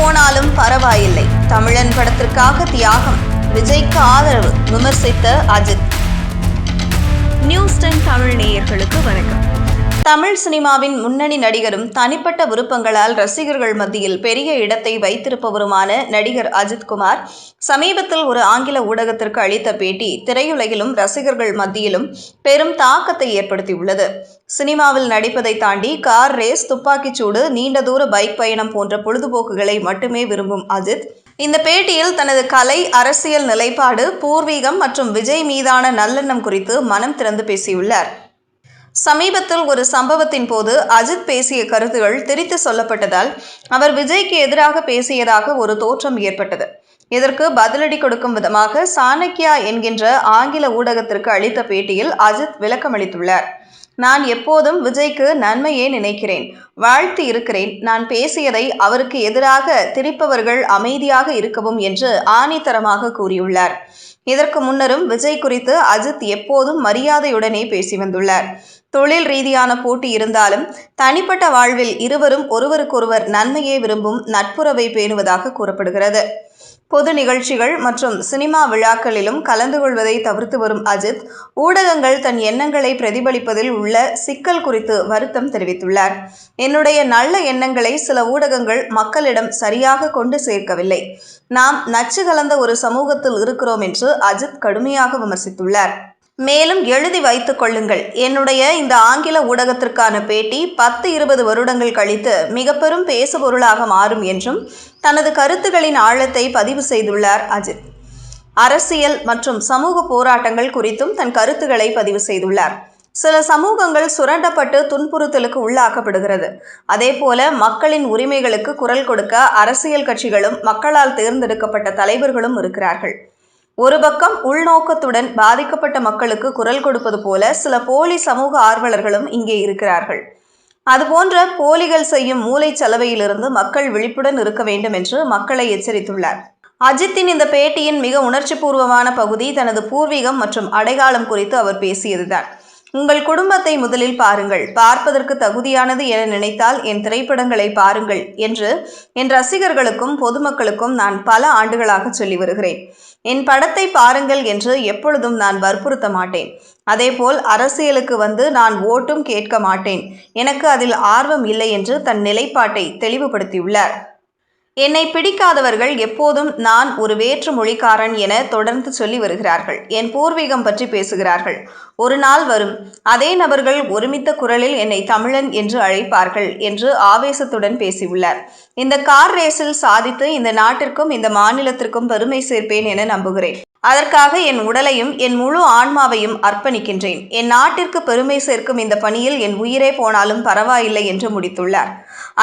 போனாலும் பரவாயில்லை, தமிழன் படத்திற்காக தியாகம், விஜய்க்கு ஆதரவு விமர்சித்த அஜித். நியூஸ் 10 தமிழ் நேயர்களுக்கு வணக்கம். தமிழ் சினிமாவின் முன்னணி நடிகரும் தனிப்பட்ட விருப்பங்களால் ரசிகர்கள் மத்தியில் பெரிய இடத்தை வைத்திருப்பவருமான நடிகர் அஜித் குமார் சமீபத்தில் ஒரு ஆங்கில ஊடகத்திற்கு அளித்த பேட்டி திரையுலகிலும் ரசிகர்கள் மத்தியிலும் பெரும் தாக்கத்தை ஏற்படுத்தியுள்ளது. சினிமாவில் நடிப்பதை தாண்டி கார் ரேஸ், துப்பாக்கிச்சூடு, நீண்ட தூர பைக் பயணம் போன்ற பொழுதுபோக்குகளை மட்டுமே விரும்பும் அஜித் இந்த பேட்டியில் தனது கலை, அரசியல் நிலைப்பாடு, பூர்வீகம் மற்றும் விஜய் மீதான நல்லெண்ணம் குறித்து மனம் திறந்து பேசியுள்ளார். சமீபத்தில் ஒரு சம்பவத்தின் போது அஜித் பேசிய கருத்துகள் திரித்து சொல்லப்பட்டதால் அவர் விஜய்க்கு எதிராக பேசியதாக ஒரு தோற்றம் ஏற்பட்டது. இதற்கு பதிலடி கொடுக்கும் விதமாக சாணக்கியா என்கின்ற ஆங்கில ஊடகத்திற்கு அளித்த பேட்டியில் அஜித் விளக்கமளித்துள்ளார். நான் எப்போதும் விஜய்க்கு நன்மையே நினைக்கிறேன், வாழ்த்து இருக்கிறேன். நான் பேசியதை அவருக்கு எதிராக திரிப்பவர்கள் அமைதியாக இருக்கவும் என்று ஆணித்தரமாக கூறியுள்ளார். இதற்கு முன்னரும் விஜய் குறித்து அஜித் எப்போதும் மரியாதையுடனே பேசி வந்துள்ளார். தொழில் ரீதியான போட்டி இருந்தாலும் தனிப்பட்ட வாழ்வில் இருவரும் ஒருவருக்கொருவர் நன்மையே விரும்பும் நட்புறவை பேணுவதாக கூறப்படுகிறது. பொது நிகழ்ச்சிகள் மற்றும் சினிமா விழாக்களிலும் கலந்து கொள்வதை தவிர்த்து வரும் அஜித் ஊடகங்கள் தன் எண்ணங்களை பிரதிபலிப்பதில் உள்ள சிக்கல் குறித்து வருத்தம் தெரிவித்துள்ளார். என்னுடைய நல்ல எண்ணங்களை சில ஊடகங்கள் மக்களிடம் சரியாக கொண்டு சேர்க்கவில்லை. நாம் நச்சு கலந்த ஒரு சமூகத்தில் இருக்கிறோம் என்று அஜித் கடுமையாக விமர்சித்துள்ளார். மேலும் எழுதி வைத்துக் கொள்ளுங்கள், என்னுடைய இந்த ஆங்கில ஊடகத்திற்கான பேட்டி 10-20 வருடங்கள் கழித்து மிக பெரும் பேசுபொருளாக மாறும் என்றும் தனது கருத்துக்களின் ஆழத்தை பதிவு செய்துள்ளார் அஜித். அரசியல் மற்றும் சமூக போராட்டங்கள் குறித்தும் தன் கருத்துக்களை பதிவு செய்துள்ளார். சில சமூகங்கள் சுரண்டப்பட்டு துன்புறுத்தலுக்கு உள்ளாக்கப்படுகிறது. அதேபோல மக்களின் உரிமைகளுக்கு குரல் கொடுக்க அரசியல் கட்சிகளும் மக்களால் தேர்ந்தெடுக்கப்பட்ட தலைவர்களும் இருக்கிறார்கள். ஒரு பக்கம் உள்நோக்கத்துடன் பாதிக்கப்பட்ட மக்களுக்கு குரல் கொடுப்பது போல சில போலி சமூக ஆர்வலர்களும் இங்கே இருக்கிறார்கள். அதுபோன்ற போலிகள் செய்யும் மூளை சலவையிலிருந்து மக்கள் விழிப்புடன் இருக்க வேண்டும் என்று மக்களை எச்சரித்துள்ளார். அஜித்தின் இந்த பேட்டியின் மிக உணர்ச்சிபூர்வமான பகுதி தனது பூர்வீகம் மற்றும் அடையாளம் குறித்து அவர் பேசியதுதான். உங்கள் குடும்பத்தை முதலில் பாருங்கள், பார்ப்பதற்கு தகுதியானது என நினைத்தால் என் திரைப்படங்களை பாருங்கள் என்று என் ரசிகர்களுக்கும் பொதுமக்களுக்கும் நான் பல ஆண்டுகளாக சொல்லி வருகிறேன். என் படத்தை பாருங்கள் என்று எப்பொழுதும் நான் வற்புறுத்த மாட்டேன். அதேபோல் அரசியலுக்கு வந்து நான் ஓட்டும் கேட்க மாட்டேன், எனக்கு அதில் ஆர்வம் இல்லை என்று தன் நிலைப்பாட்டை தெளிவுபடுத்தியுள்ளார். என்னை பிடிக்காதவர்கள் எப்போதும் நான் ஒரு வேற்று மொழிக்காரன் என தொடர்ந்து சொல்லி வருகிறார்கள். என் பூர்வீகம் பற்றி பேசுகிறார்கள். ஒரு நாள் வரும், அதே நபர்கள் ஒருமித்த குரலில் என்னை தமிழன் என்று அழைப்பார்கள் என்று ஆவேசத்துடன் பேசியுள்ளார். இந்த கார் ரேஸில் சாதித்து இந்த நாட்டிற்கும் இந்த மாநிலத்திற்கும் பெருமை சேர்ப்பேன் என நம்புகிறேன். அதற்காக என் உடலையும் என் முழு ஆன்மாவையும் அர்ப்பணிக்கின்றேன். என் நாட்டிற்கு பெருமை சேர்க்கும் இந்த பணியில் என் உயிரே போனாலும் பரவாயில்லை என்று முடித்துள்ளார்.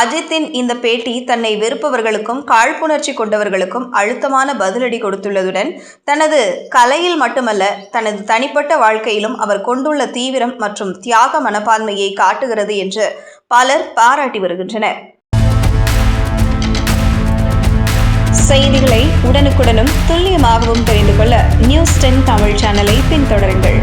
அஜித்தின் இந்த பேட்டி தன்னை வெறுப்பவர்களுக்கும் காழ்ப்புணர்ச்சி கொண்டவர்களுக்கும் அழுத்தமான பதிலடி கொடுத்துள்ளதுடன் தனது கலையில் மட்டுமல்ல தனது தனிப்பட்ட வாழ்க்கையிலும் அவர் கொண்டுள்ள தீவிரம் மற்றும் தியாக மனப்பான்மையை காட்டுகிறது என்று பலர் பாராட்டி வருகின்றனர். செய்திகளை உடனுக்குடனும் துல்லியமாகவும் தெரிந்து கொள்ள நியூஸ் 10 தமிழ் சேனலை பின்தொடருங்கள்.